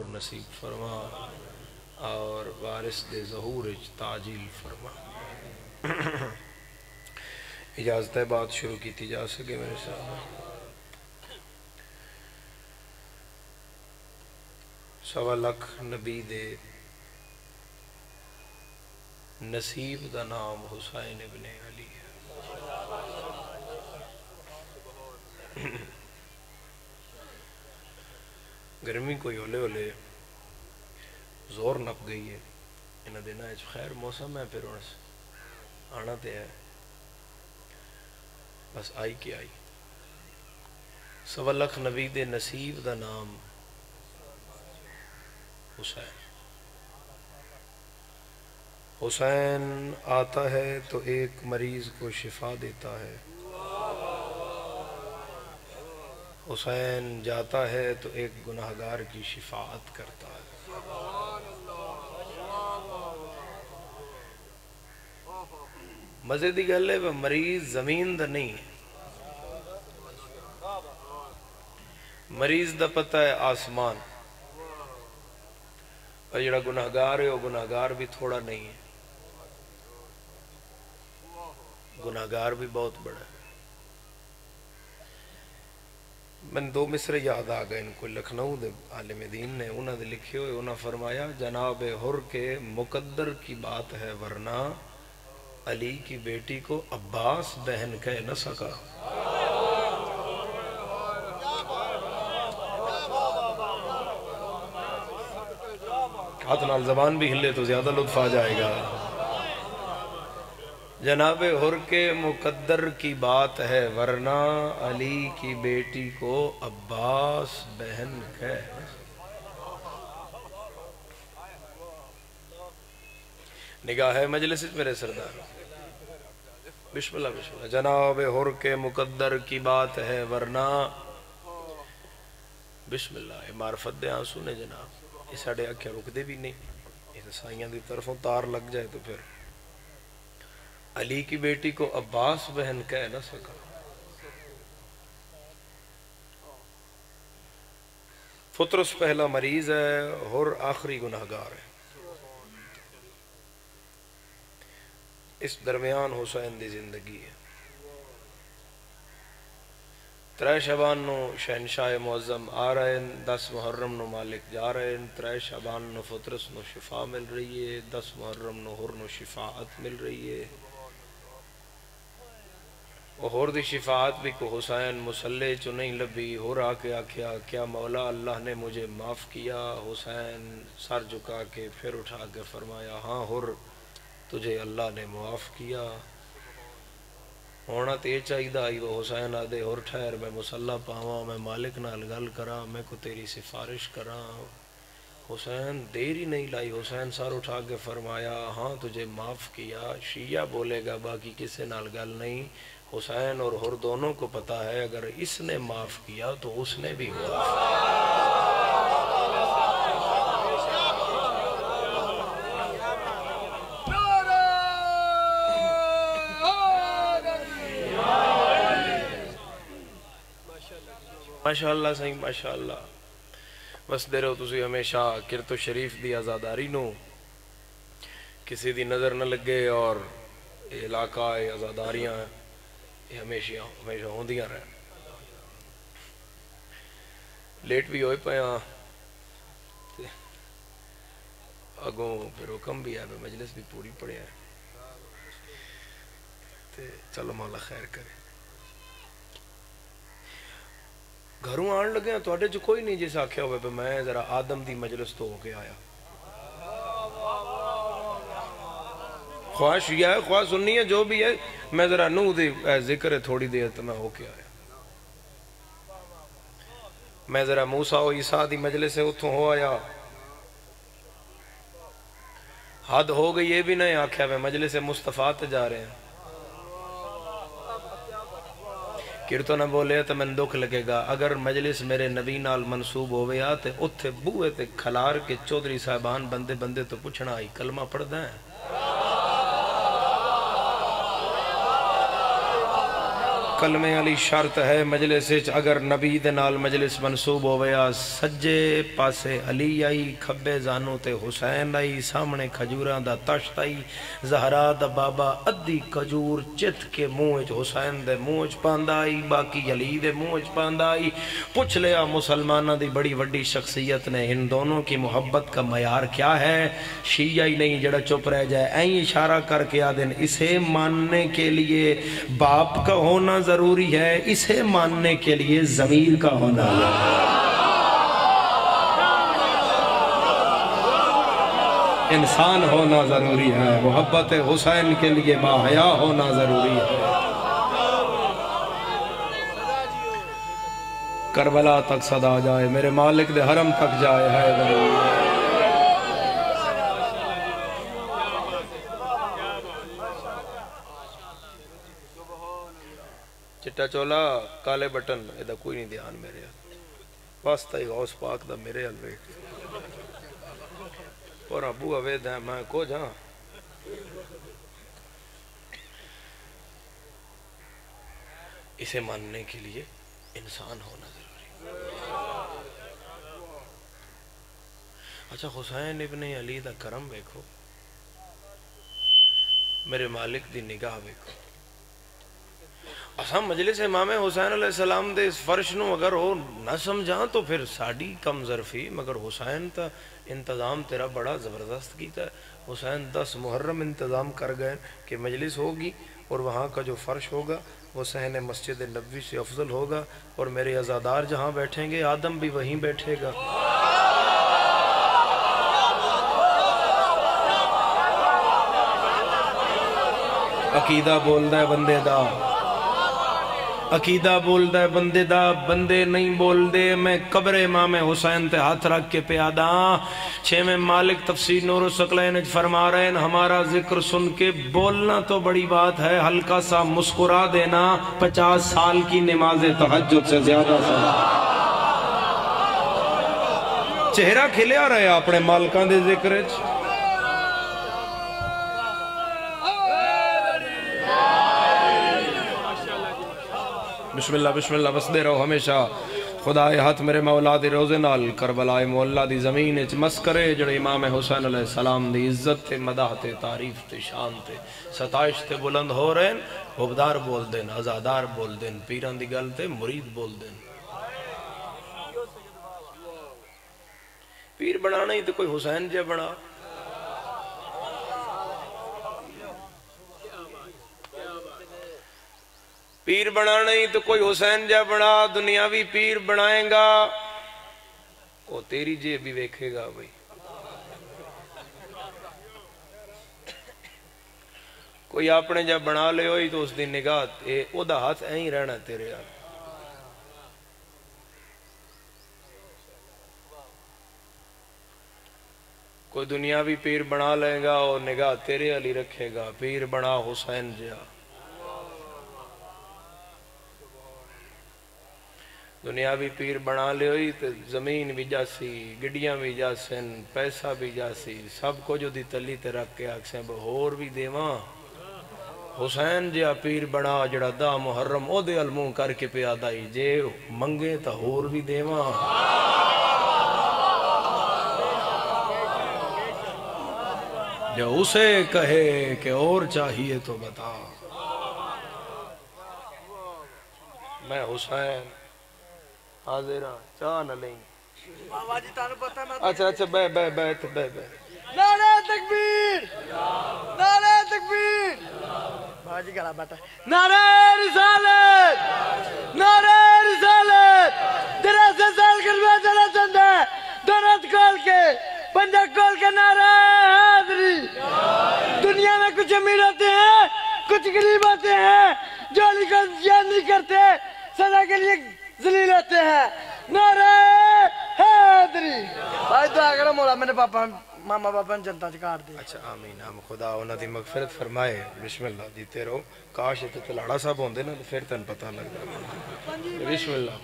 نصیب فرما اور وارث دے ظہور تاجیل فرما۔ اجازت ہے بات شروع کی تھی جا سکے میرے ساتھ؟ 1.25 لاکھ نبی دے نصیب دا نام حسین ابن علی ہے۔ گرمی کوئی ہولے ہولے زور نپ گئی ہے انہاں دینا خیر موسم ہے، پھر آنا تے ہے، بس آئی کی آئی۔ 1.25 لاکھ نبی دے نصیب دا نام حسین۔ حسین آتا ہے تو ایک مریض کو شفا دیتا ہے، حسین جاتا ہے تو ایک گناہگار کی شفاعت کرتا ہے۔ مزے دی گل ہے وہ مریض زمین دا نہیں ہے، مریض دا پتہ ہے آسمان، اور جڑا گناہگار ہے وہ گناہگار بھی تھوڑا نہیں ہے، گناہگار بھی بہت بڑا ہے۔ میں 2 مصرے یاد آ گئے ان کو، لکھنؤ دے عالم دین نے انہوں نے لکھے ہوئے، انہوں نے فرمایا جناب حر کے مقدر کی بات ہے ورنہ علی کی بیٹی کو عباس بہن کہہ نہ سکا۔ ہاتھ نال زبان بھی ہلے تو زیادہ لطف آ جائے گا۔ جناب حر کے مقدر کی بات ہے ورنہ علی کی بیٹی کو عباس بہن کہہ۔ نگاہ ہے مجلس میرے سردار، بسم اللہ بسم اللہ۔ جناب حر کے مقدر کی بات ہے ورنہ، بسم اللہ، معرفت دے آنسو نے جناب، یہ ساڑھے آنکھیں رک دے بھی نہیں، یہ سائیاں دی طرفوں تار لگ جائے تو پھر علی کی بیٹی کو عباس بہن کہہ نہ سکا۔ فطرس پہلا مریض ہے، حر آخری گناہگار ہے۔ اس درمیان حسین دی زندگی ہے۔ 3 شعبان نو شہنشاہ معظم آ رہے ہیں، 10 محرم نو مالک جا رہے ہیں، 3 شعبان نو فطرس نو شفا مل رہی ہے، 10 محرم نو حر نو شفاعت مل رہی ہے۔ حر دی شفاعت بھی کو حسین مسلح چو نہیں لبھی، حر آ کے آکھیا کیا مولا اللہ نے مجھے معاف کیا؟ حسین سر جھکا کے پھر اٹھا کے فرمایا ہاں حر تجھے اللہ نے معاف کیا۔ ہونا تے چاہیدہ آئی وہ حسین آدھے حر ٹھہر میں مسلح پاواں، میں مالک نال گل کرا، میں کو تیری سفارش کرا۔ حسین دیر ہی نہیں لائی، حسین سر اٹھا کے فرمایا ہاں تجھے معاف کیا۔ شیعہ بولے گا باقی کسے نال گل نہیں، حسین اور حر دونوں کو پتا ہے اگر اس نے معاف کیا تو اس نے بھی معاف کیا۔ ماشاءاللہ صحیح ماشاءاللہ۔ بس دے رہو تسی ہمیشہ کرت و شریف دی آزاداری نو کسی دی نظر نہ لگے، اور علاقہ آزاداریاں یہ ہمیشہ ہوندیاں رہے۔ لیٹ بھی ہوئے پہاں اگوں پھر حکم بھی ہے، مجلس بھی پوری پڑے ہیں، چلو مولا خیر کرے۔ گھروں آن لگے ہیں تو اڈے جو کوئی نہیں جیسا آکھیا ہوئے پہ میں ذرا آدم دی مجلس تو ہو کے آیا، خواہ شیعہ ہے خواہ سنی ہے جو بھی ہے، میں ذرا نو دی ذکر ہے تھوڑی دیر تو میں ہو کے آیا۔ میں ذرا موسیٰ و عیسیٰ دی مجلس سے اتھوں ہو آیا، حد ہو گئی یہ بھی نہیں آکھیا میں مجلس مصطفیٰ تے جا رہے ہیں، کرتو نہ بولے تو میں دکھ لگے گا۔ اگر مجلس میرے نبی نال منصوب ہوئے آتے اتھے بوئے تے کھلار کے چودھری صاحبان بندے بندے تو پوچھنا آئی کلمہ پڑھ دیں۔ کلمے علی شرط ہے مجلس اگر نبی دے نال مجلس منصوب ہویا سجے پاسے علی آئی کھبے زانو تے حسین آئی سامنے کھجوراں دا تشت آئی زہرا دا بابا ادھی کھجور چت کے منہ حسین دے منہ پاندا آئی باقی علی دے منہ پاندا آئی پوچھ لیا مسلمانہ دی بڑی وڈی شخصیت نے ان دونوں کی محبت کا معیار کیا ہے شیعہ ہی نہیں جڑا چپ رہ جائے این اشارہ کر کے آدن اسے ماننے کے لیے باپ کا ہونا ضروری ہے اسے ماننے کے لیے ضمیر کا ہونا انسان ہونا ضروری ہے محبت حسین کے لیے باحیا ہونا ضروری ہے کربلا تک صدا جائے میرے مالک دے حرم تک جائے ہے ضروری ہے چٹا چولا کالے بٹن ایدہ کوئی نہیں دھیان میرے واسطہ ہی غوث پاک دا میرے الوے اور ابو اوید ہے میں کو جہاں اسے ماننے کے لیے انسان ہونا ضروری اچھا حسین ابن علی دا کرم بیکھو میرے مالک دی نگاہ بیکھو اساں مجلس امام حسین علیہ السلام دے اس فرش نو اگر ہو نہ سمجھاں تو پھر ساڑی کم ظرفی مگر حسین تا انتظام تیرا بڑا زبردست کیتا ہے حسین 10 محرم انتظام کر گئے کہ مجلس ہوگی اور وہاں کا جو فرش ہوگا وہ صحن مسجد نبوی سے افضل ہوگا اور میرے عزادار جہاں بیٹھیں گے آدم بھی وہیں بیٹھے گا عقیدہ بول دے بندے دا عقیدہ بول دے بندے دا بندے نہیں بول دے میں قبر امام حسین تے ہاتھ رکھ کے پیادا چھویں مالک تفسیر نور الثقلین فرما رہے ہیں ہمارا ذکر سن کے بولنا تو بڑی بات ہے ہلکا سا مسکرا دینا 50 سال کی نماز تہجد سے زیادہ سا چہرہ کھلیا رہے اپنے مالکان دے ذکر بسم اللہ بس دے رہو ہمیشہ خدا ہاتھ میرے مولا دی روزے نال کربلا مولا دی زمین اچ مس کرے جڑے امام حسین علیہ السلام دی عزت تے مدح تے تعریف تے شان تے ستائش تے بلند ہو رہے ہیں حبدار بول دین عزادار بول دین پیران دی گل تے مرید بول دین پیر بنانا ہی تو کوئی حسین جے بنا پیر بنانا ہی تو کوئی حسین جا بنا دنیاوی پیر بنائیں گا وہ تیری جے بھی ویکھے گا بھئی کوئی اپنے جا بنا لے ہوئی تو اس دی نگاہ او دا ہاتھ ایہیں رہنا تیرے یار کوئی دنیاوی پیر بنا لے گا اور نگاہ تیرے علی رکھے گا پیر بنا حسین جا دنیاوی پیر بنا لے ہوئی تو زمین بھی جاسی گڑیاں بھی جاسن پیسہ بھی جاسی سب کو جو دی تلی تے رکھ کے آکسیں بہور بھی دیواں حسین جا پیر بنا جڑا دا محرم او دے علموں کر کے پیادا ہی جے منگے تا ہور بھی دیواں جو اسے کہے کہ اور چاہیے تو بتا میں حسین حاضرہ چاہ نہ لیں اچھا بیت نعرہ تکبیر نعرہ تکبیر باجی کہا بیٹا نعرہ رسالت نعرہ رسالت 83 سال کلمہ چلا چند ہے دونت کھول کے پنجہ کھول کے نعرہ حاضری دنیا میں کچھ امیر ہوتے ہیں کچھ غریب ہوتے ہیں جو نہیں کرتے سزا کے لیے ذلیل ہوتے ہیں نعرہ حیدری بھائی دعا کرو مولا میرے پاپا ماما پاپا جنتا چکار دے اچھا آمین خدا انہاں دی مغفرت فرمائے بسم اللہ دیتے رہو کاش تے لاڑا صاحب ہوندے نا پھر تن پتہ لگ جائے بسم اللہ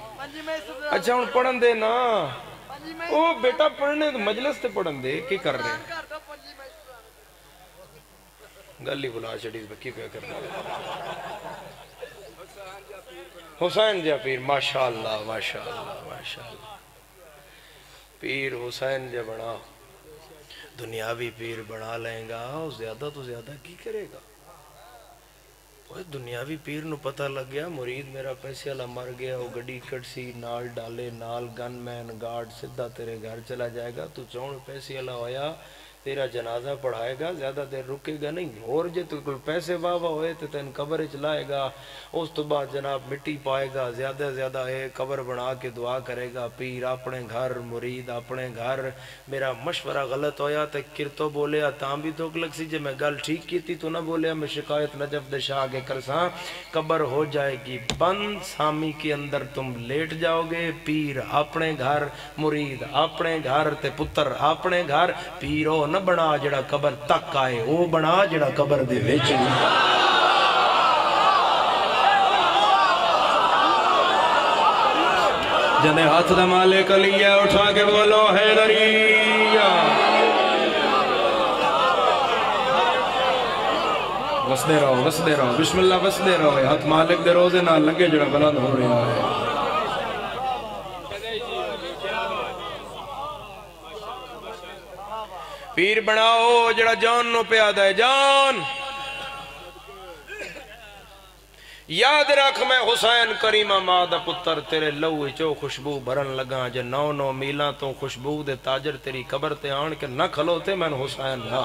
اچھا ہن پڑھن دے نا او بیٹا پڑھنے مجلس تے پڑھن دے کی کر رہے ہیں گلی بلا چڑی بکی پہ کر رہے حسین جا پیر ماشاءاللہ ماشاءاللہ ماشاءاللہ پیر حسین جا بنا دنیاوی پیر بنا لیں گا زیادہ تو زیادہ کی کرے گا دنیاوی پیر نو پتہ لگ گیا مرید میرا پیسے والا مر گیا وہ گڈی کٹسی نال ڈالے نال گن مین گارڈ سدھا تیرے گھر چلا جائے گا تو چون پیسے والا ہویا تیرا جنازہ پڑھائے گا زیادہ دیر رکے گا نہیں اور جے تو کوئی پیسے واہ ہوئے تو تین قبر چلائے گا اس تو بعد جناب مٹی پائے گا زیادہ زیادہ ہے قبر بنا کے دعا کرے گا پیر اپنے گھر مرید اپنے گھر میرا مشورہ غلط ہویا تو کرتو بولیا تاں بھی تو لگ سی جے میں گل ٹھیک کی تھی تو نہ بولیا میں شکایت نجف دے شاہ کے کرساں قبر ہو جائے گی بند سامی کے اندر تم لیٹ جاؤ گے پیر اپنے گھر مرید اپنے گھر تے پتر اپنے گھر پیرو نہ بنا جڑا قبر تک آئے وہ بنا جڑا قبر دے وچ جنے ہاتھ دا مالک علی ہے اٹھا کے بولو حیدریہ وسدے رہو بسم اللہ وسدے رہو ہاتھ مالک دے روزے نہ لگے جڑا بلند ہو رہا ہے پیر بناؤ جڑا جان نو پیادہ ہے جان یاد رکھ میں حسین کریمہ ماں دا پتر تیرے لوے چو خوشبو بھرن لگا جے 9 میلاں تو خوشبو دے تاجر تیری قبر تے آن کے نہ کھلوتے میں حسین نہ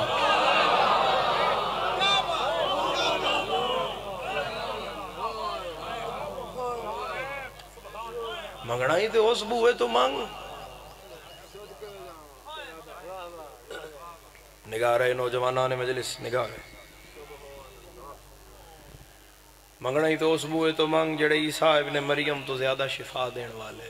منگنا ہی تے خوشبو ہے تو مانگ نگاہ رہے نوجوانان مجلس نگاہ رہے منگنا ہی تو اس بوئے تو مانگ جڑے عیسیٰ ابن مریم تو زیادہ شفا دین والے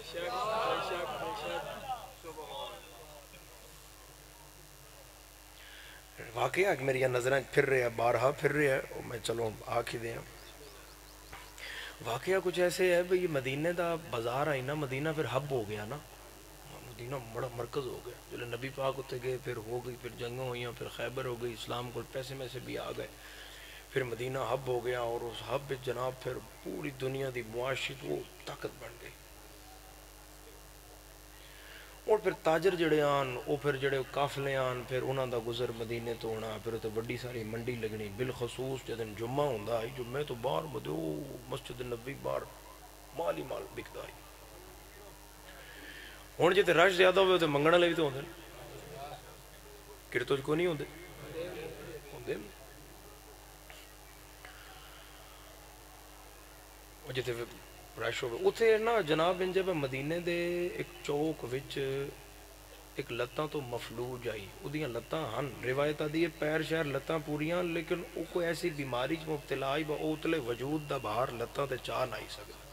واقعہ کہ میری نظریں پھر رہے ہیں بارہا پھر رہے ہیں میں چلو آکھی دیں واقعہ کچھ ایسے ہے بھئی مدینہ دا بازار آئی نا مدینہ پھر ہب ہو گیا نا مدینہ بڑا مرکز ہو گیا جو نبی پاک ہوتے گئے پھر ہو گئی پھر جنگوں ہوئیں پھر خیبر ہو گئی اسلام کو پیسے میں سے بھی آ گئے پھر مدینہ ہب ہو گیا اور اس ہب جناب پھر پوری دنیا دی معاشیت وہ طاقت بن گئی اور پھر تاجر جڑے آن وہ پھر جڑے قافلے آن پھر انہاں دا گزر مدینے تو ہونا پھر تو بڑی ساری منڈی لگنی بالخصوص جدن جمعہ ہوندہ آئی جمعہ تو باہر بدو مسجد نبی باہر مالی مال بکتا آئی ہون جے تے رش زیادہ ہوئے تو منگنا لے بھی تو ہوندے کرتوج کو نہیں ہوندے ہوندے جے تے رش ہوئے اتھے نا جناب ان جب مدینے دے ایک چوک وچ ایک لتاں تو مفلوج آئی او دیاں لتاں ہن روایت دیئے پیر شہر لتاں پوریاں لیکن او کوئی ایسی بیماری جو مبتلا آئی با اوتلے وجود دا باہر لتاں تے چاہ نہیں سکتا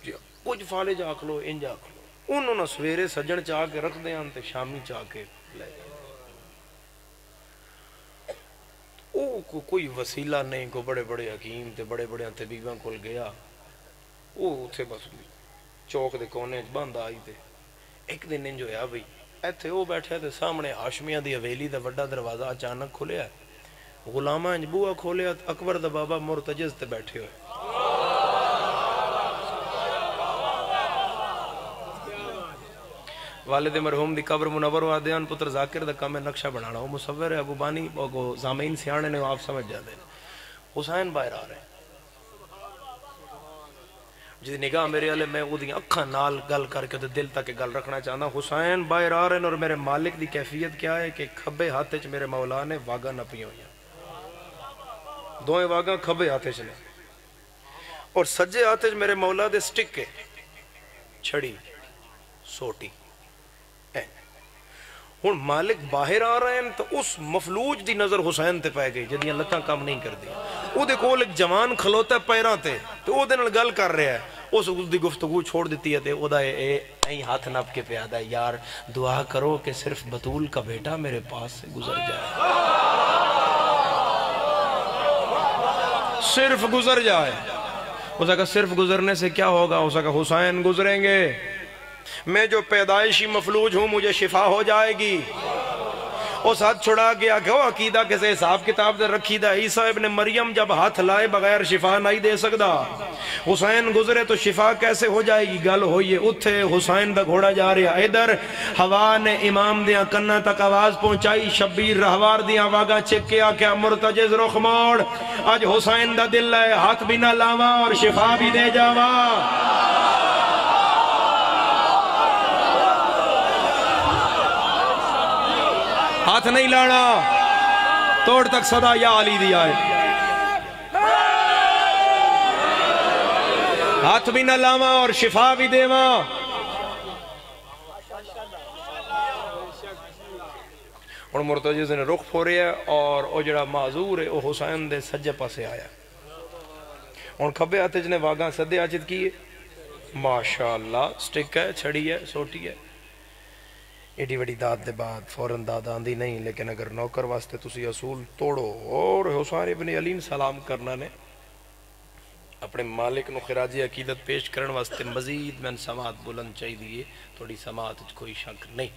جی کچھ فالج آکھ لو انج آکھ لو انہوں نے سویرے سجن چاہ کے رکھ دیں تے شامی چاہ کے لے او کوئی وسیلہ نہیں کو بڑے بڑے حکیم تے بڑے بڑے طبیباں کھل گیا او اتھے بس چوک دے کونے بند آئی تے ایک دن انجو ہے بھئی ایتھے او بیٹھے تے سامنے ہاشمیہ دی حویلی دا وڈا دروازہ اچانک کھولیا غلامہ انج بوہ کھولیا اکبر دا بابا مرتجز تے بیٹھے ہوئے والد مرحوم دی قبر منور وادیان پتر ذاکر دا کام نقشہ بنانا وہ مصور ہے ابو بانی زامین سیانے نے آپ سمجھ جاتے ہیں حسین باہر آ رہے ہیں جی نگاہ میرے علیہ میں وہ دی اکھا نال گل کر کے دل تک گل رکھنا چاہتا حسین باہر آ رہے ہیں اور میرے مالک دی کیفیت کیا ہے کہ کھبے ہاتھے چ میرے مولا نے واگا نپی ہوئی ہیں دوئیں واگا کھبے ہاتھے چلے اور سجے ہاتھے چ میرے مولا دے سٹک کے چھڑی سوٹی ہون مالک باہر آ رہے ہیں تو اس مفلوج دی نظر حسین تے پائے گئی جدیاں لتاں کام نہیں کر دی او دے کول ایک جوان کھلوتا ہے پیران تے تو او دے نال گل کر رہا ہے اس دی گفتگو چھوڑ دیتی ہے تے او دا این ہاتھ نپ کے پیادا ہے یار دعا کرو کہ صرف بطول کا بیٹا میرے پاس سے گزر جائے صرف گزر جائے اسا کہا صرف گزرنے سے کیا ہوگا اسا کہا حسین گزریں گے میں جو پیدائشی مفلوج ہوں مجھے شفا ہو جائے گی اس ہاتھ چھڑا کے آکھو عقیدہ کسے حساب کتاب دے رکھی دا عیسیٰ ابن مریم جب ہاتھ لائے بغیر شفا نہیں دے سکدا حسین گزرے تو شفا کیسے ہو جائے گی گل ہوئیے اتھے حسین دا گھوڑا جا رہا ادھر ہوا نے امام دیاں کنہ تک آواز پہنچائی شبیر رہوار دیاں واگا چک کے آکھیا مرتجز رخ موڑ آج حسین دا دل ہے ہاتھ بھی نہ لاوا اور شفا بھی دے جاوا ہاتھ نہیں لانا توڑ تک صدا یا علی دیا ہے ہاتھ بھی نہ لاوا اور شفا بھی دیوا اور مرتجز نے رخ پھوڑے ہے اور او جڑا معذور ہے او حسین دے سجے پاسے آیا اور کھبے ہاتھ نے واگاں سدے آجت کیے ماشاءاللہ سٹک ہے چھڑی ہے سوٹی ہے ایڈی وڈی داد دے بعد فوراں داد آندی نہیں لیکن اگر نوکر واسطے تسی اصول توڑو اور حسین ابن علی سلام کرنا نے اپنے مالک نو خراجی عقیدت پیش کرن واسطے مزید میں سماعت بلند چاہی دیئے تھوڑی سماعت کوئی شک نہیں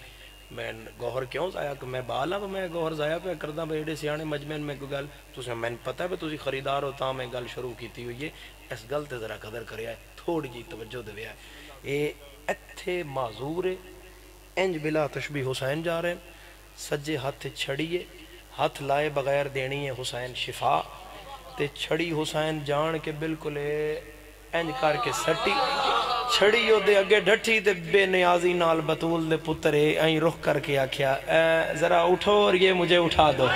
میں گوھر کیوں ضائع کہ میں بالا تو میں گوھر ضائع پہ کردہ بیڑے سیانے مجمعین میں کوئی گل تو میں پتہ ہے تسی خریدار ہوتا میں گل شروع کیتی ہوئی ہے اس گل تے ذرا قدر کریا ہے تھوڑی جی توجہ دے ہے اے اتھے معذور ہے انج بلا تشبیح حسین جا رہے ہیں سجے ہاتھ چھڑیے ہاتھ لائے بغیر دینی ہے حسین شفا تے چھڑی حسین جان کے بالکل انج کر کے سٹی چھڑی ہو دے اگے ڈھٹی تے بے نیازی نال بطول دے پترے این رخ کر کے آکھیا ذرا اٹھو اور یہ مجھے اٹھا دو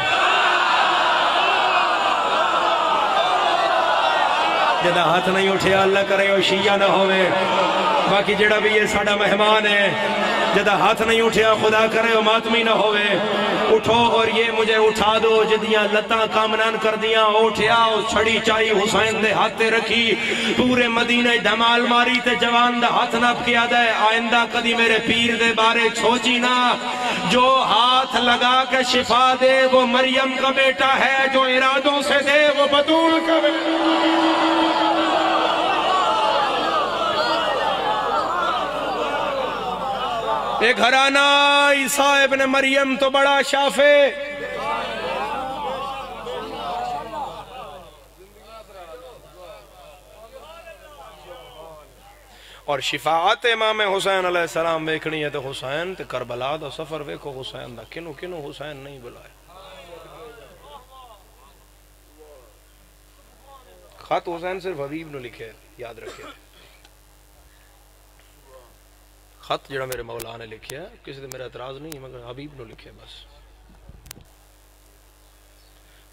جدہ ہاتھ نہیں اٹھیا اللہ کرے وہ شیعہ نہ ہوئے باقی جڑا بھی یہ ساڑا مہمان ہے جدہ ہاتھ نہیں اٹھیا خدا کرے وہ ماتمی نہ ہوئے اٹھو اور یہ مجھے اٹھا دو جدیاں لتاں کامنان کر دیاں اٹھیا چھڑی چاہی حسین دے ہاتھے رکھی پورے مدینہ دھمال ماری تے جوان دا ہاتھ نپ کیا دے آئندہ کدی میرے پیر دے بارے سوچی نہ جو ہاتھ لگا کے شفا دے وہ مریم کا بیٹا ہے جو ارادوں سے دے وہ بطول کا بیٹا ایک گھرانہ عیسیٰ ابن مریم تو بڑا شافے اور شفاعت امام حسین علیہ السلام بیکھنی ہے تو حسین تے کربلا دا سفر ویکھو حسین دا کنو کنو حسین نہیں بلائے خط حسین صرف حبیب نو لکھے یاد رکھے خط جڑا میرے مولا نے لکھے ہے کسی دے میرا اعتراض نہیں مگر حبیب نو لکھے بس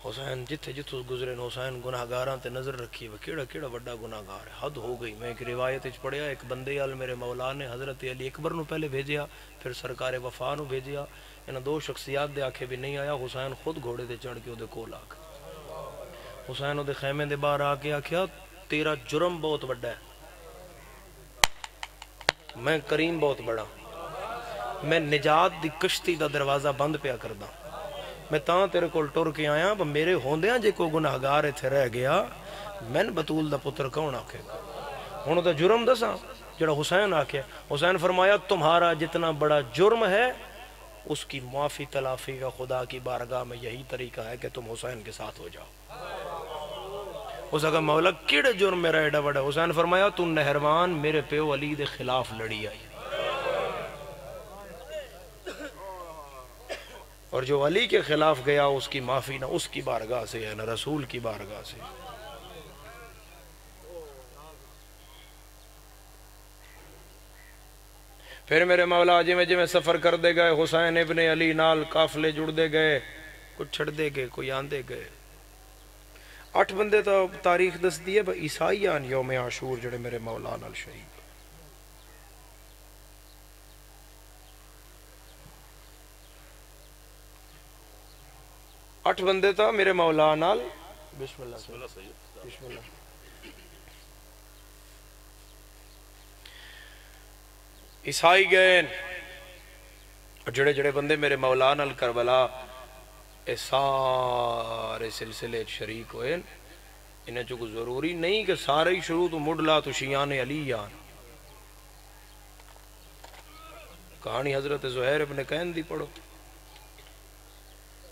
حسین جتھے جتھے گزرے حسین گناہگاراں تے نظر رکھی وہ کیڑا کیڑا بڑا گناہگار ہے حد ہو گئی میں ایک روایت اچ پڑھیا ایک بندے ال میرے مولا نے حضرت علی اکبر نو پہلے بھیجیا پھر سرکار وفا نو بھیجیا انہاں دو شخصیات دے آکھے بھی نہیں آیا حسین خود گھوڑے دے چڑھ کے اودے کول آ گیا حسین اودے خیمے دے باہر آ کے آکھیا تیرا جرم بہت بڑا ہے میں کریم بہت بڑا میں نجات دی کشتی دا دروازہ بند پیا کردہ میں تاں تیرے کول ٹر کے آیا میرے ہوندیاں جے کو گناہگار اتھے رہ گیا میں بطول دا پتر کون آکھے ہونوں دا جرم دساں جڑا حسین آکھے حسین فرمایا تمہارا جتنا بڑا جرم ہے اس کی معافی تلافی کا خدا کی بارگاہ میں یہی طریقہ ہے کہ تم حسین کے ساتھ ہو جاؤ اس کا مولا کیڑے جرم میرا ایڈا بڑا حسین فرمایا تو نہروان میرے پیو علی دے خلاف لڑی آئی اور جو علی کے خلاف گیا اس کی معافی نہ اس کی بارگاہ سے ہے نہ رسول کی بارگاہ سے پھر میرے مولا جی میں سفر کر دے گئے حسین ابن علی نال قافلے جڑ دے گئے کچھ چھڑ دے گئے کوئی آندے گئے 8 بندے تو تاریخ دس دیئے با عیسائیان یوم عاشور جڑے میرے مولا نال شہید 8 بندے تا میرے مولا نال بسم اللہ بسم اللہ عیسائی گئے جڑے جڑے بندے میرے مولا نال کربلا اے سارے سلسلے شریک ہوئے انہیں چکو ضروری نہیں کہ سارے ہی شروع تو مڈلا تو شیعان علی یان کہانی حضرت زہیر ابن قین دی پڑھو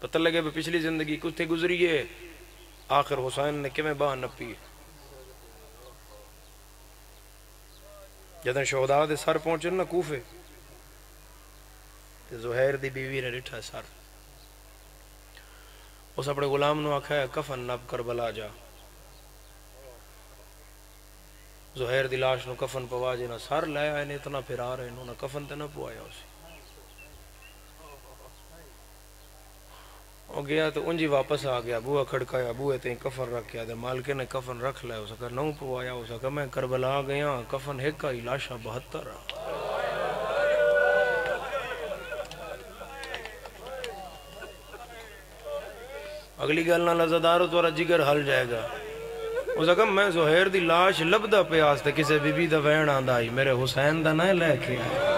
پتہ لگے بھی پچھلی زندگی کتنے گزری ہے. آخر حسین نے کیویں باہ نپی. جدن شہداء دے سر پہنچے نا کوفے تے زہیر دی بیوی نے ڈٹھا سر. اس اپنے غلام نو آکھا ہے کفن نب کربلا جا. زہیر دی لاش نو کفن پوا جے نہ سر لے آئے نے اتنا پھر آ رہے نو نہ کفن تے نہ پوایا اسی. وہ گیا تو انجی واپس آ گیا. بوہ کھڑکایا, بوہ تے کفن رکھیا دے مالکے نے کفن رکھ لیا. اسا کہا نو پوایا. اسا کہا میں کربلا گیا کفن ایک آئی لاشا 72. اگلی گل نہ لزدارو تو جگر ہل جائے گا. اسا کہا میں زہیر دی لاش لبدا پیاس تے کسے بی بی دا وین آندا آئی میرے حسین دا نہ لے کے آئے.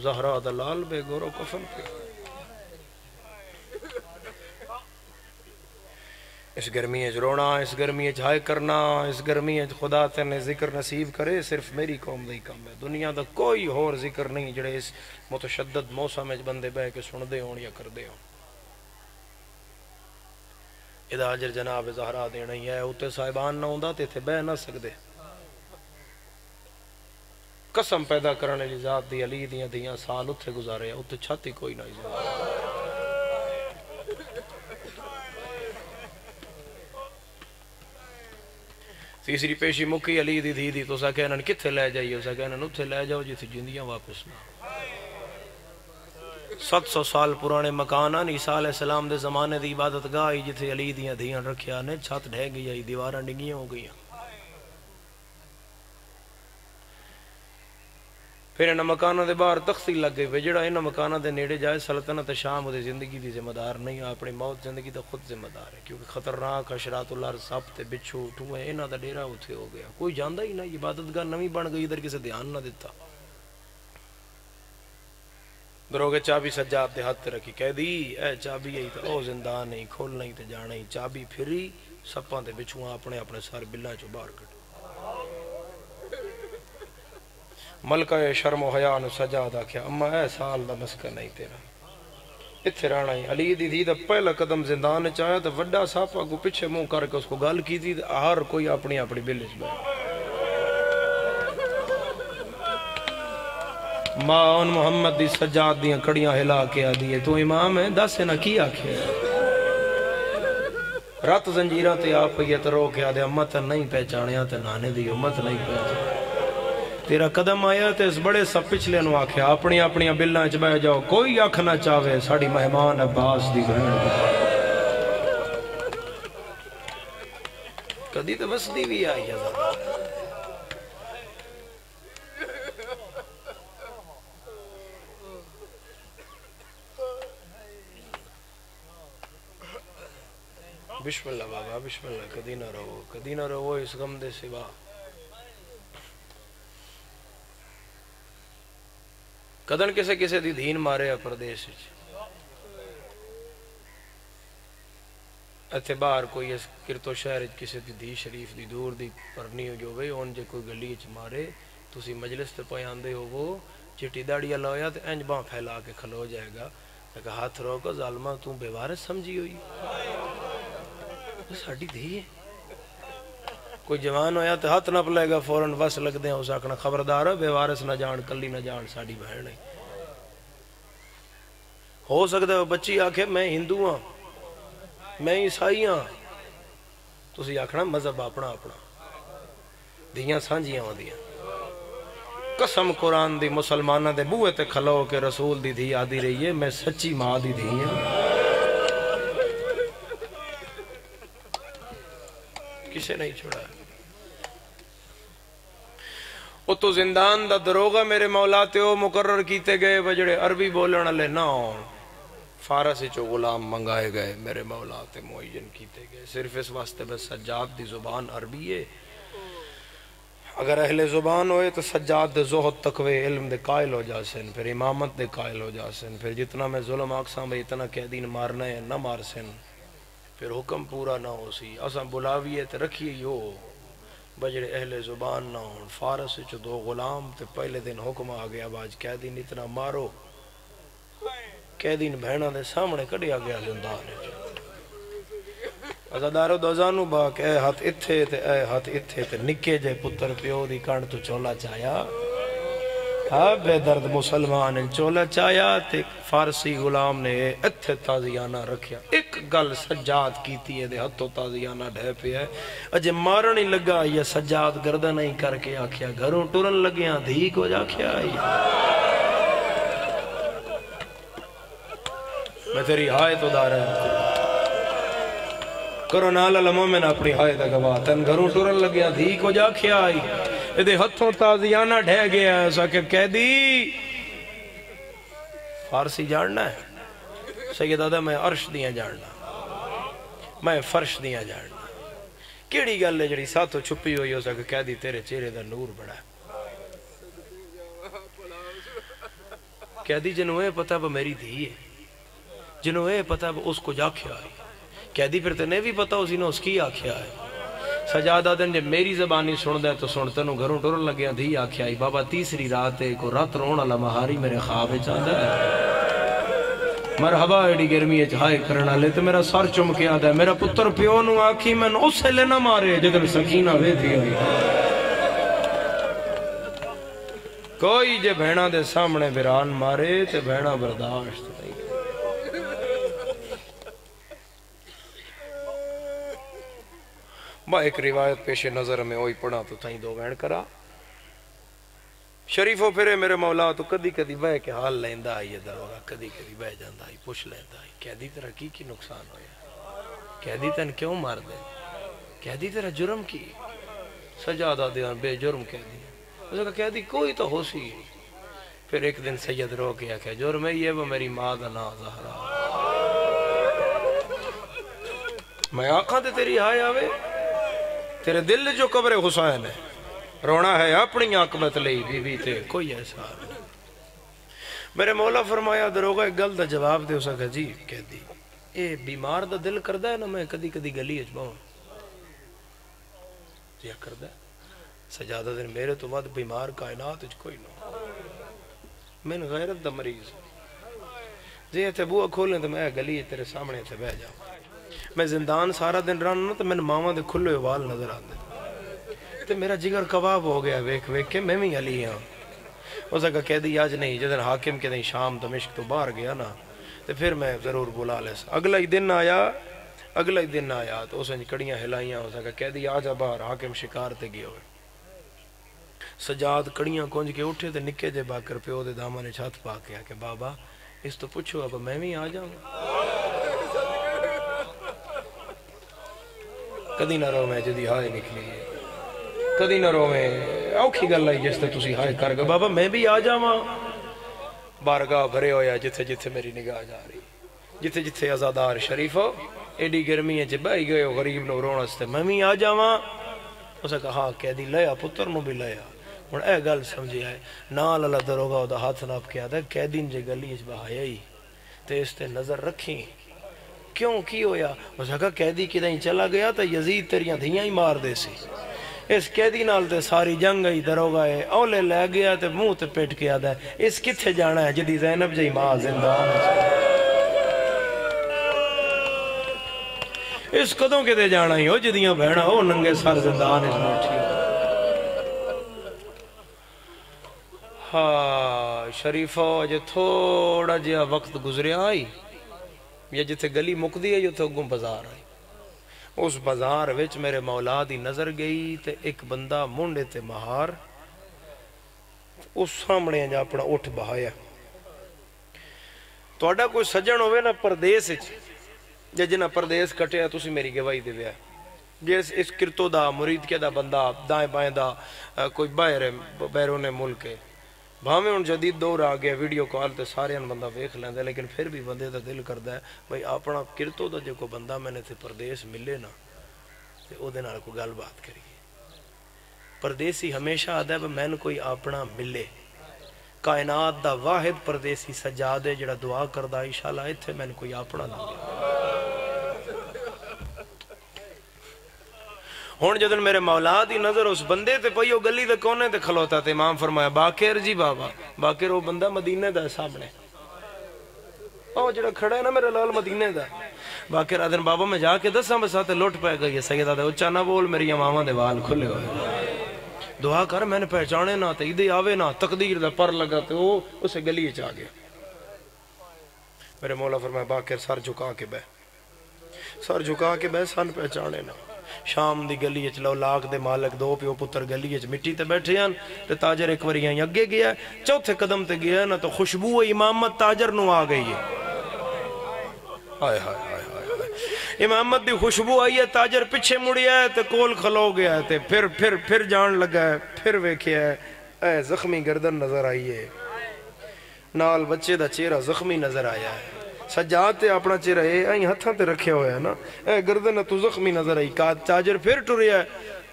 زہرا دا لال بے گورو کفن پہ. اس گرمی ہے رونا, اس گرمی ہے ہائے کرنا, اس گرمی ہے خدا تینے ذکر نصیب کرے. صرف میری قوم دا ہی کم ہے. دنیا دا کوئی اور ذکر نہیں جڑے اس متشدد موسم میں بندے بہ کے سن دے ہون یا کر دے ہون. ادا اجر جناب زہرا دینا ہی ہے. اتے صاحبان نہ ہوندا تے تھے بہ نہ سکدے. قسم پیدا کرنے لی ذات دی علی دیاں دیاں سال اتھے گزارے. اتے چھاتی کوئی نہ ہی. تیسری پیشی مکی علی دی دھی دی تو سا کہنا کتھے لے جائیے. اسا کہنا اتھے لے جاؤ جی تھی جندیاں واپس نہ. 700 سال پرانے مکانان عیسیٰ علیہ السلام دے زمانے دی عبادت گاہ جتھے علی دیاں دھیاں رکھیا نے چھت ڈھہ گئی آئی دیواراں ڈنگیاں ہو گئیاں. پھر انہاں مکانہ دے باہر تختی لگ گئی وے جڑا انہاں مکانہ دے نیڑے جائے سلطنت شام دے زندگی دی ذمہ دار نہیں. اپنی موت زندگی دا خود ذمہ دار ہے کیونکہ خطرناک حشرات الارض سپ تے بچھو ٹھوئے انہاں دا ڈیرا اتھے ہو گیا. کوئی جاندا ہی نہیں. عبادت گاہ نویں بن گئی ادھر کسے دھیان نہ دیتا. دروگے چابی سجاد دے ہاتھ رکھی کہہ دی اے چابی ہے تو او زندان نہیں کھول نہیں تے جانا ہی. چابی پھری سپاں تے بچھواں اپنے اپنے سار بلّاں چو باہر کٹ. ملکہ شرم و حیا نو سجاد آکھیا اما اے سال دا مسکن نہیں تیرا اتھے رہنا ہی. علی دی دھی دا پہلا قدم زندان چاہیا تو وڈا ساپا کو پیچھے منہ کر کے اس کو گال کی تھی. ہر کوئی اپنی اپنی بلّ چ بیٹھ. ماں محمد دی سجاد دیاں کڑیاں ہلا کے آدھی تو امام ہے دس نہ کی آکھے. رات زنجیرہ تے آپ یہ تو رو کے آدھے امت نہیں پہچانیا تے نانے دی امت نہیں پہچانیا. تیرا قدم آیا تے اس بڑے سب پچھلے نو آکھے اپنی اپنی بلّاں چ بہ جاؤ. کوئی آکھ نہ چاہے ساڑی مہمان عباس دی بہن کدی تے وسدی بھی آئی ہے. بسم اللہ بابا بسم اللہ. کدی نہ رہو اس غم دے سوا. کدن کسے کسے دی دھین مارے پردیش اتھے باہر کوئی اس کرتو شہر کسے دی دھی شریف دی دور دی پرنی ہو جو وے ان جے کوئی گلی اچ مارے تسی مجلس تے پہ آندے ہو وہ چٹی داڑیا لویا تے انج باں پھیلا کے کھلو جائے گا. کہ ہاتھ روکو ظالمہ تو بے وارث سمجھی ہوئی ساڑی دھی ہے. کوئی جوان ہویا تو ہاتھ نہ پلے گا فوراں وس لگ دیں. اس آکھنا خبردار ہے بے وارث نہ جان کلی نہ جان ساڑی بہن نہیں. ہو سکتا ہے وہ بچی آکھے میں ہندو ہاں میں عیسائی ہاں. تسی آکھنا مذہب اپنا اپنا دھیاں سانجیاں ہوں دیاں. قسم قرآن دی مسلمانہ دے بوئے تے کھلو کہ رسول دی دھی آدھی رہی ہے میں سچی ماں دی دھی ہاں. کسے نہیں چھوڑا. او تو زندان دا دروغہ میرے مولا تے او مقرر کیتے گئے وجڑے عربی بولن لے نہ ہون. فارسی چو غلام منگائے گئے میرے مولا تے معین کیتے گئے صرف اس واسطے بس سجاد دی زبان عربی ہے. اگر اہل زبان ہوئے تو سجاد دے زہد تقوی علم دے قائل ہو جاسن پھر امامت دے قائل ہو جاسن. پھر جتنا میں ظلم آکساں میں اتنا قیدین مارنا ہے نہ مار سن پھر حکم پورا نہ ہو سی. اساں بلاویے تے رکھیے ہی ہو بجڑے اہل زبان نہ ہون. فارس چو 2 غلام تے پہلے دن حکم آ گیا باج قیدین اتنا مارو قیدی بہنوں دے سامنے کڈیا گیا زندان عزادارو دوزانو باک اے ہاتھ اتھے تے نکے جے پتر پیو دی کانڈ تو چولا چایا بے درد مسلمان چولا چایا تے فارسی غلام نے اتھے تازیانہ رکھیا ایک گل سجاد کیتی ہے دے ہتھوں تازیانہ ڈھے پہ ہے اجے مارن ہی لگا یہ سجاد گردن ہی کر کے آکھیا گھروں ٹورن لگیاں دھی کو جا کیا آئی میں تیری ہائے تو دار ہے کرو نالا لمومن اپنی ہائے دا گواہ تن گھروں ٹورن لگیاں دھی کو جا کیا آئی ادھے ہتھوں تازیانہ ڈھے گیا ہے ساکہ قیدی فارسی جاننا ہے سید آدھا میں عرش دیاں جاننا میں فرش دیاں جاننا کیڑی گل ہے جڑی ساتھوں چھپی ہوئی ہو ساکہ قیدی تیرے چہرے دا نور بڑا ہے قیدی جنہوں ہے پتہ وہ میری دھی ہے جنہوں ہے پتہ وہ اس کو جا کیا آئی قیدی پھر تنے بھی پتہ اسی نے اس کی آکھیا ہے سجادہ دن جب میری زبانی سن دے تو سنتے نو گھروں ٹورن لگیا دھی آکھیا آئی بابا تیسری رات ہے کو رات رون اللہ مہاری میرے خواب چاندہ ہے مرحبا ایڈی گرمی ہائے کرنا لے تو میرا سر چمکیا ہے میرا پتر پیو نو آکھی میں اس سے لینا مارے جدر سکینہ وے تھی ہوئی کوئی جے بہنہ دے سامنے بیران مارے تے بہنہ برداشت نہیں با ایک روایت پیش نظر میں ہوئی پڑھا تو تھائیں دو بہن کرا شریفوں پھرے میرے مولا تو کدی کدی بہ کے حال لیندہ آئی ہے دروگا کدی کدی بہ جاندہ آئی پوچھ لیندہ آئی قیدی تیرا کی نقصان ہویا قیدی تن کیوں مار دے قیدی تیرا جرم کی سجادہ دیان بے جرم قیدی اس نے کہا قیدی کوئی تو ہو سی پھر ایک دن سید رو کیا کہ جرم ہے یہ وہ میری ماں دنا زہرا میں آنکھاں تے تیری ہائے آوے تیرے دل جو قبر حسین ہے رونا ہے اپنی آنکھ لئی بی بی تے کوئی ایسا نہیں میرے مولا فرمایا دروگا ایک گل دا جواب دے اسا کہ جی کہہ دی اے بیمار دا دل کردہ ہے نا میں کدی کدی گلی اجباؤں یہ کردہ ہے سجادہ دن میرے تو بعد بیمار کائنات اج کوئی نو میں غیرت دا مریض جی تے بوہ کھولیں تو میں گلی تیرے سامنے تے بہ جاؤں میں زندان سارا دن رہنا تو میں ماما دے کھلے وال نظر آتے تو میرا جگر کباب ہو گیا ویک کے میں بھی علی ہاں اس کا کہہ دی آج نہیں جدن حاکم کے دیں شام دمشق تو باہر گیا نا تو پھر میں ضرور بلا لے سا اگلا ہی دن آیا تو اس نے کڑیاں ہلائیاں اس کا کہہ دی آجا باہر حاکم شکار تے گئے ہوئے سجاد کڑیاں کونج کے اٹھے تے نکے جے باکر پیو دے داما نے چھات پا کیا کہ بابا اس تو پوچھو اب میں بھی آ جاؤں کدی نہ رو میں جدی ہائے نکلی ہے کدی نہ رو میں اوکھی گل آئی جس تے تسی ہائے کر گا بابا میں بھی آ جاواں بارگاہ بھرے ہویا جتھے جتھے میری نگاہ جا رہی جتھے جتھے عزادار شریفو ایڈی گرمی ہے جب بائی گئے ہو غریب نو رونا ستے میں بھی آ جاواں اسے کہا ہاں کہہ دی لیا پتر نو بھی لیا اور اے گل سمجھے آئے نال اللہ دروگا دا ہاتھ ناپ کیا دا کہہ دین جے گلی اس بہایا ہی تے اس تے نظر رکھیں کیوں کی ہویا اس نے کہا قیدی کی دیں چلا گیا تا یزید تیریاں دھیاں ہی مار دے سی اس قیدی نال تے ساری جنگ ہی دروگا ہے اولے لے گیا تے منہ تے پیٹ کے آدھا ہے اس کتھے جانا ہے جدی زینب جائی ماں زندان اس قدوں کے دے جانا ہی ہو جدیاں بہنا ہو ننگے سار زندان اس موٹھی ہاں شریفہ جے تھوڑا جیا وقت گزرے آئی یا جتھے گلی مکدی ہے جتھے اگوں بازار آئی اس بازار وچ میرے مولا دی نظر گئی تے ایک بندہ منڈے تے مہار اس سامنے جا اپنا اٹھ بہایا تو اڈا کوئی سجن ہوئے نا پردیس یا جنہ پردیس کٹے ہیں تسی میری گواہی دے ویا جیس اس کرتو دا مرید کے دا بندہ دائیں بائیں دا کوئی بیرون ملک ہے بھامیں ان جدید دور آ گیا ویڈیو کال تے سارے ان بندہ ویکھ لیندے لیکن پھر بھی بندے دا دل کردا ہے بھئی اپنا کرتو دا جو کو بندہ میں نے تھے پردیس ملے نا تے او دے نال کو گل بات کریے پردیسی ہمیشہ آدھا ہے میں نے کوئی اپنا ملے کائنات دا واحد پردیسی سجاد ہے جڑا دعا کردہ انشاءاللہ ایتھے میں نے کوئی اپنا نہ ملے ہون جدن میرے مولا دی نظر اس بندے تے پئیو گلی دے کونے تے کھلوتا تے امام فرمایا باقر جی بابا باقر وہ بندہ مدینہ دا سامنے او جڑا کھڑا ہے نا میرا لال مدینے دا باقی رات دن بابا میں جا کے دساں بس آتے لوٹ پہ گئی ہے سیدہ دے اچھا نہ بول میری امامہ دے وال کھلے ہوئے دعا کر میں نے پہچانے نہ تے ادھے آوے نہ تقدیر دا پر لگا تے وہ اسے گلی چاہ گیا میرے مولا فرمائے باقر سر جھکا کے بے سر جھکا کے بے سن پہچانے نہ شام دی گلی اچ لو لاکھ دے مالک دو پیو پتر گلی اچ مٹی تے بیٹھے ہیں تے تاجر ایک وری یہیں اگے گیا چوتھے قدم تے گیا نا تو خوشبو امامت تاجر نو آ گئی ہے آئے ہائے ہائے ہائے امامت دی خوشبو آئی ہے تاجر پچھے مڑیا ہے تے کول کھلو گیا ہے تے پھر جان لگا ہے پھر ویکھیا ہے اے زخمی گردن نظر آئی ہے نال بچے دا چہرہ زخمی نظر آیا ہے سجاد تے اپنا چہرہ ہے ہتھاں تے رکھے ہوئے ہیں نا اے گردن تو زخمی نظر آئی تاجر پھر ٹریا ہے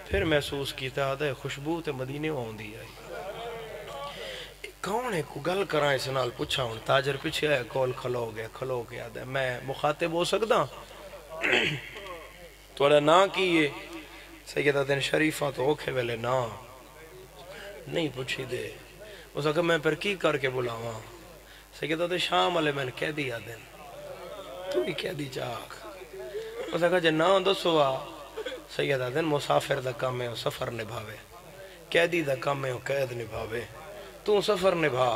پھر محسوس کیتا ہے خوشبو تے مدینے ہوندی آئی کون ہے کو گل کراں اس نال پوچھا ہوں تاجر پیچھے ہے کول کھلو گیا دے میں مخاطب ہو سکدا تھوڑا نا کیے سیدہ دن شریفہ تو اوکھے ویلے نا نہیں پوچھی دے اس وقت میں پر کی کر کے بلاواں سیدہ دن شام والے میں نے کہہ دیا دن تو بھی کہہ دی چاک اس وقت جے نا دسوا سیدہ دن مسافر دا کام ہے سفر نبھاوے قیدی دا کام ہے قید نبھاوے تو سفر نبھا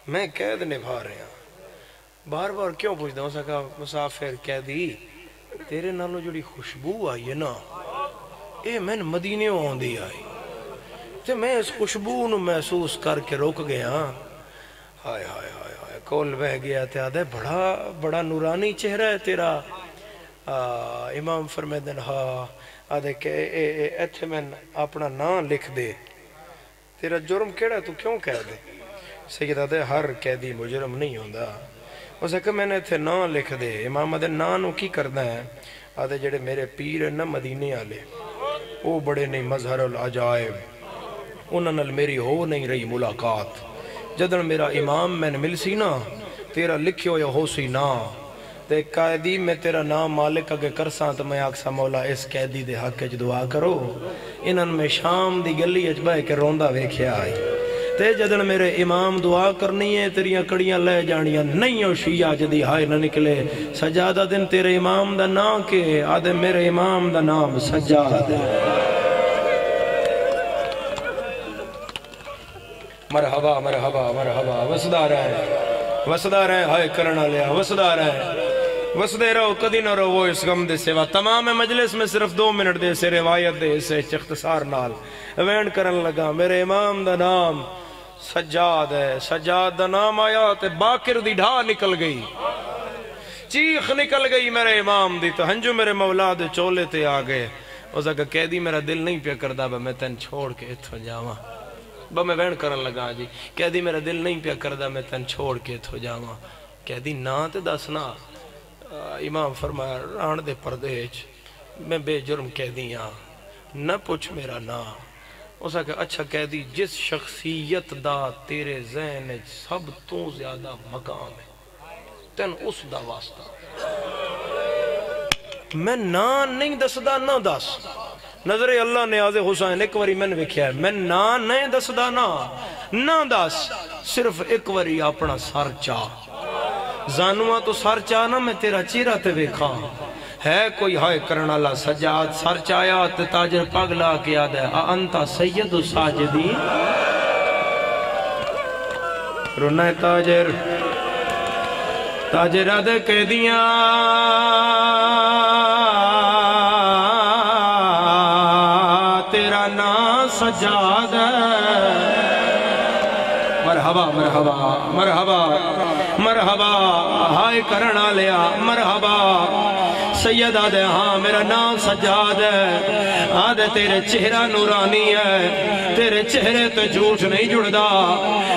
میں قید نبھا رہے ہیں بار بار کیوں پوچھ دوں سکا مسافر قیدی تیرے نالوں جڑی خوشبو آئی ہے نا اے میں مدینے ہوندی آئی تے میں اس خوشبو نو محسوس کر کے روک گیا ہائے ہائے ہائے ہائے کول بہ گیا تے آدھے بڑا نورانی چہرہ ہے تیرا امام فرمیدن ہاں آدھے کہ ایتھے میں اپنا نام لکھ دے تیرا جرم کیڑا تو کیوں کہہ دے سیدہ دے ہر قیدی مجرم نہیں ہوندہ اسے کہ میں نے تھے نا لکھ دے امام آدھے نا نو کی کرنا ہے آدھے جڑے میرے پیر نا مدینے آلے وہ بڑے نہیں مظہر العجائب انہوں نے میری ہو نہیں رہی ملاقات جدن میرا امام میں نے مل سی نا تیرا لکھیو یا ہو سی نا تے قیدی میں تیرا نام مالک اگے کرساں تو میں آکسا مولا اس قیدی دے حق اچ دعا کرو انہوں میں شام دی گلی اچ بہ کے روندہ ویکھیا آئی تے جدن میرے امام دعا کرنی ہے تیریاں کڑیاں لے جانیاں نہیں ہو شیعہ جدی ہائے نہ نکلے سجادہ دن تیرے امام دا نا کے آدھے میرے امام دا نام سجاد مرحبا مرحبا مرحبا وسدہ رہے ہائے کرنا لیا وسدہ رہے وسدے رہو کدی نہ رہو وہ اس غم دے سوا تمام مجلس میں صرف 2 منٹ دے سے روایت دے سے اختصار نال وینڈ کرن لگا میرے امام دا نام سجاد ہے سجاد دا نام آیا تے باکر دی ڈھا نکل گئی چیخ نکل گئی میرے امام دی تو ہنجو میرے مولا دے چولے تے آگئے اس اگر قیدی میرا دل نہیں پیا کردہ با میں تین چھوڑ کے اتھو جاواں با میں وینڈ کرن لگا جی قیدی میرا دل نہیں پیا کردہ میں تین چھوڑ کے اتھو جاواں قیدی نا تے دسنا امام فرمایا ران دے پردیچ میں بے جرم قیدی ہاں نہ پوچھ میرا نا اسا کہ اچھا قیدی جس شخصیت دا تیرے ذہن سب تو زیادہ مقام ہے تین اس دا واسطہ میں نا نہیں دس دا نہ دس نظر اللہ نیاز حسین ایک واری میں نے وکھیا ہے میں نا نہیں دس دا نہ دس صرف ایک واری اپنا سر چاہ زانوہ تو سر چاہنا میں تیرا چیرہ تے ویکھا ہے کوئی ہائے کرنا اللہ سجاد سر چاہیا تے تاجر پگلا کیا دے انتا سید ساجدی رونا ہے تاجر آدھے کہہ دیا تیرا نا سجاد مرحبا مرحبا مرحبا مرحبا ہائے کرنا لیا مرحبا سید آدھے ہاں میرا نام سجاد ہے آدھے تیرے چہرہ نورانی ہے تیرے چہرے تو جھوٹ نہیں جڑدا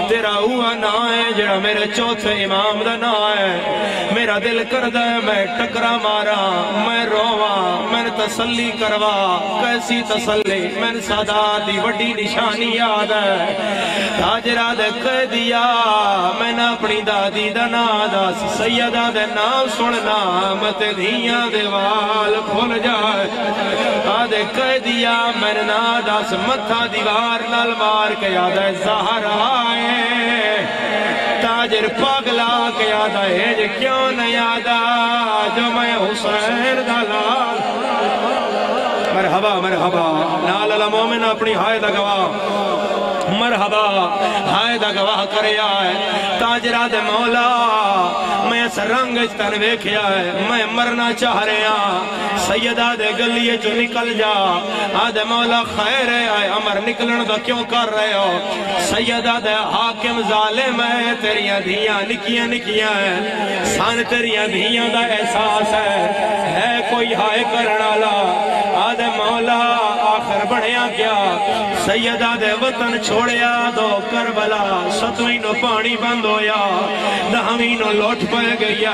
تیرا ہوا نا ہے جڑا میرے چوتھے امام دا نا ہے میرا دل کردہ ہے میں ٹکرا مارا میں روا میں تسلی کروا کیسی تسلی میں سادات دی وڈی نشانی یاد ہے تاجر آدھے کہہ دیا میں نے اپنی دادی دا نا دس سیدہ دے نا سننا مت دھیاں دیوال کھل جائے آدھے کہہ دیا میں نے نا دس متھا دیوار نال مار کے آدھے زہر آئے تاجر پاگلا کے آدھا ہے جو کیوں نہیں آدھا جو میں حسین دلال مرحبا مرحبا نال المومن اپنی ہائے دا گواہ مرحبا ہائے دا گواہ کریا ہے تاجرہ دے مولا میں اس رنگ تن ویکھیا ہے میں مرنا چاہ رہا سیدہ دے گلیے جو نکل جا آدھے مولا خیر ہے آئے عمر نکلن دا کیوں کر رہے ہو سیدہ دے حاکم ظالم ہے تیریاں دھیاں نکیاں نکیاں ہیں سان تیریاں دھیاں دا احساس ہے کوئی ہائے کرنالا آدھے مولا آخر بڑھیا کیا سیدہ دے وطن چھوڑیا دو کربلا ستوینو پانی بند ہویا دہمینو لوٹ پہ گیا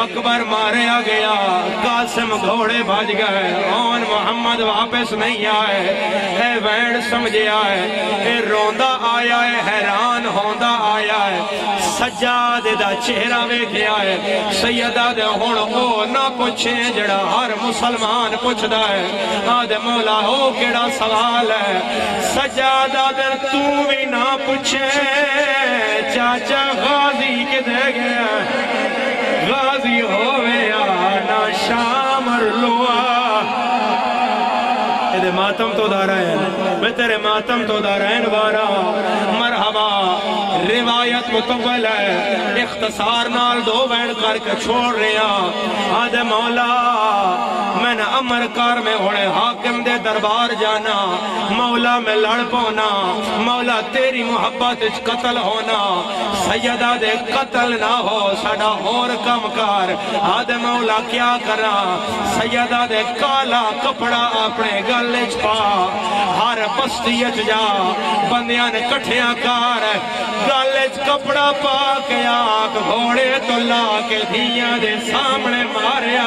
اکبر ماریا گیا قاسم گھوڑے بھاج گئے اون محمد واپس نہیں آئے اے وینڈ سمجھے آئے اے روندہ آیا ہے حیران ہوندہ آیا ہے سجاد دا چہرہ ویکھے آئے سیدہ دے ہون او نہ پوچھیں جڑا ہر مسلمان پوچھ دا ہے آدھے مولا ہو کیڑا سوال ہے سجادہ دے تو بھی نہ پوچھیں چاچا غازی کے دے گیا غازی ہوئے آنا شامر لوا اے ماتم تو دارائن میں تیرے ماتم تو دارائن بارا مرحبا روایت متقل ہے اختصار نال دو بین کر کے چھوڑ رہا آدھے مولا میں نے امر کار میں ہونے حاکم دے دربار جانا مولا میں لڑ پونا مولا تیری محبت اچ قتل ہونا سیدہ دے قتل نہ ہو ساڑا اور کم کار آدھے مولا کیا کرا سیدہ دے کالا کپڑا اپنے گلچ پا ہر بستیت جا بندیاں نے کٹھیاں کار گلچ کپڑا پا کے آگ گھوڑے تو لا کے دھیاں دے سامنے ماریا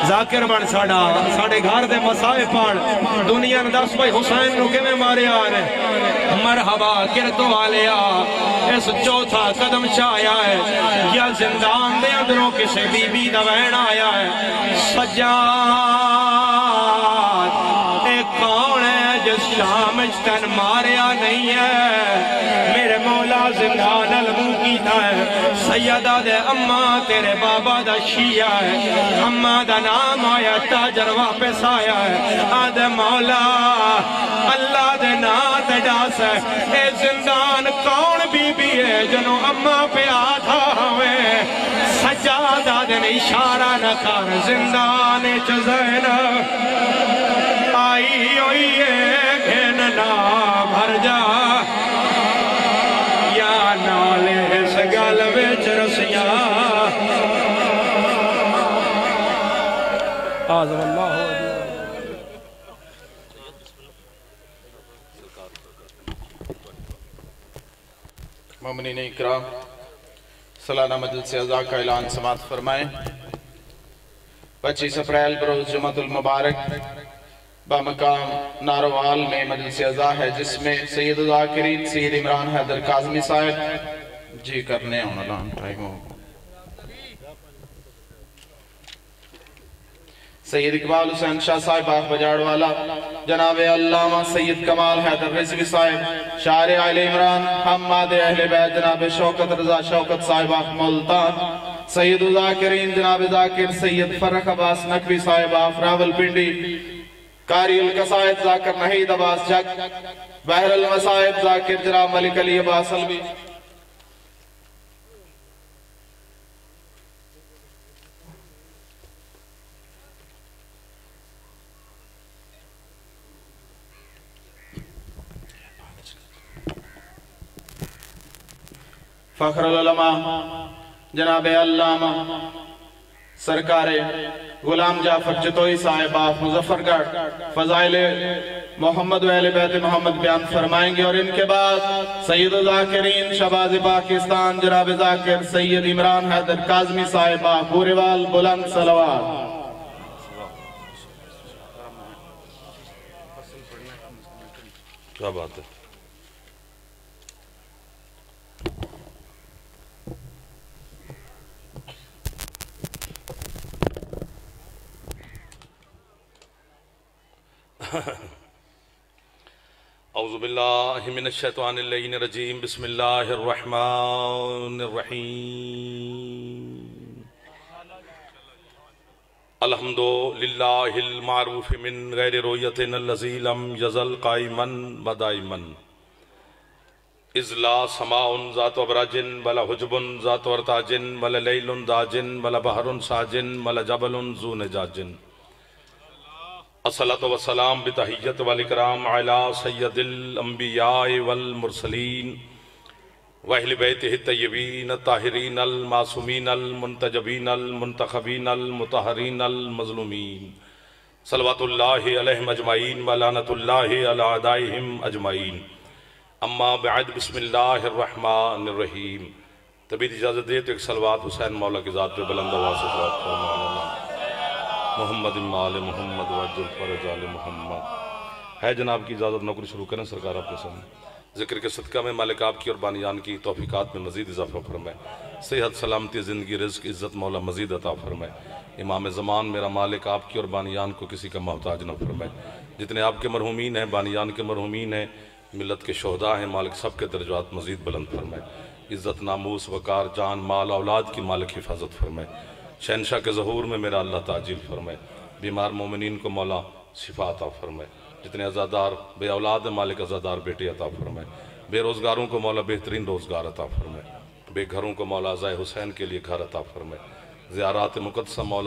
ذاکر بن ساڑے گھر دے مسائے پاڑ دنیا نے دس بھائی حسین نو کے میں مارے آ رہے مرحبا کرتو والیا اس چوتھا قدم چایا ہے یا زندان دے اندروں کسے بی بی دوین آیا ہے سجاد ایک کون ہے جس شام اجتن ماریا نہیں ہے میرے مولا زندان علمو کیتا ہے سیدہ دے اممہ تیرے بابا دا شیعہ ہے اممہ دا نام آیا تاجر واپس آیا ہے آدھے مولا اللہ دے نات ڈاس ہے اے زندان کون بی بی ہے جنو اممہ پہ آدھا ہوئے سجادہ دے اشارہ نہ کر زندان چزین آئی ہوئی گھننا بھر جا یا نالے سگل ویچ رسیاں آزم اللہ مومنین اکرام سالانہ مجلس اعزاء کا اعلان سماعت فرمائیں 25 اپریل بروز جمعۃ المبارک بمقام ناروال میں مجلس اعزاء ہے جس میں سید ذاکرین سید عمران حیدر کاظمی صاحب جی کرنے ہونا لان ٹائم ہو سید اقبال حسین شاہ صاحب آخ بجاڑ والا جناب علامہ سید کمال حیدر رضوی صاحب شاعر آل عمران حماد اہل بیت جناب شوکت رضا شوکت صاحب آخ ملتان سید ذاکرین جناب ذاکر سید فرخ عباس نقوی صاحب آخ راول پنڈی قاری القصائد ذاکر نحید عباس جگ بحر المصائب ذاکر جناب ملک علی عباس البی فخر العلماء جناب علامہ سرکار غلام جعفر چتوئی صاحب آف مظفر گڑھ فضائل محمد و اہل بیت محمد بیان فرمائیں گے اور ان کے بعد سید ذاکرین شہباز پاکستان جناب ذاکر سید عمران حیدر کاظمی صاحب آف بوریوال بلند صلوات کیا بات ہے اعوذ باللہ من الشیطان اللعین الرجیم بسم اللہ الرحمن الرحیم الحمد للہ المعروف من غیر رویت الذی لم یزل قائما و دائما اذ لا سماء ذات ابراج ولا حجب ذات ارتاج ولا لیل داج ولا بحر ساج ولا جبل ذو نجاج الصلاة والسلام بتحیت والاکرام علی سید الانبیاء والمرسلین واہل بیتہ الطیبین الطاہرین المعصومین المنتجبین المنتخبین المطہرین المظلومین صلوات اللہ علیہم اجمعین ولعنت اللہ علی اعدائہم اجمعین اما بعد بسم اللہ الرحمن الرحیم طبیعت اجازت دے تو ایک صلوات حسین مولا کی ذات پہ بلند آواز سے صلوات فرمانا محمد مال محمد وجل فرج آل محمد ہے جناب کی اجازت نوکری شروع کریں سرکار آپ کے سامنے ذکر کے صدقہ میں مالک آپ کی اور بانیان کی توفیقات میں مزید اضافہ فرمائے صحت سلامتی زندگی رزق عزت مولا مزید عطا فرمائے امام زمان میرا مالک آپ کی اور بانیان کو کسی کا محتاج نہ فرمائے جتنے آپ کے مرحومین ہیں بانیان کے مرحومین ہیں ملت کے شہداء ہیں مالک سب کے درجات مزید بلند فرمائے عزت ناموس وقار جان مال اولاد کی مالک حفاظت فرمائے شہنشاہ کے ظہور میں میرا اللہ تعجیل فرمائے بیمار مومنین کو مولا شفا عطا فرمائے جتنے عزادار بے اولاد مالک عزادار بیٹے عطا فرمائے بے روزگاروں کو مولا بہترین روزگار عطا فرمائے بے گھروں کو مولا عزائے حسین کے لیے گھر عطا فرمائے زیارات مقدسہ مولا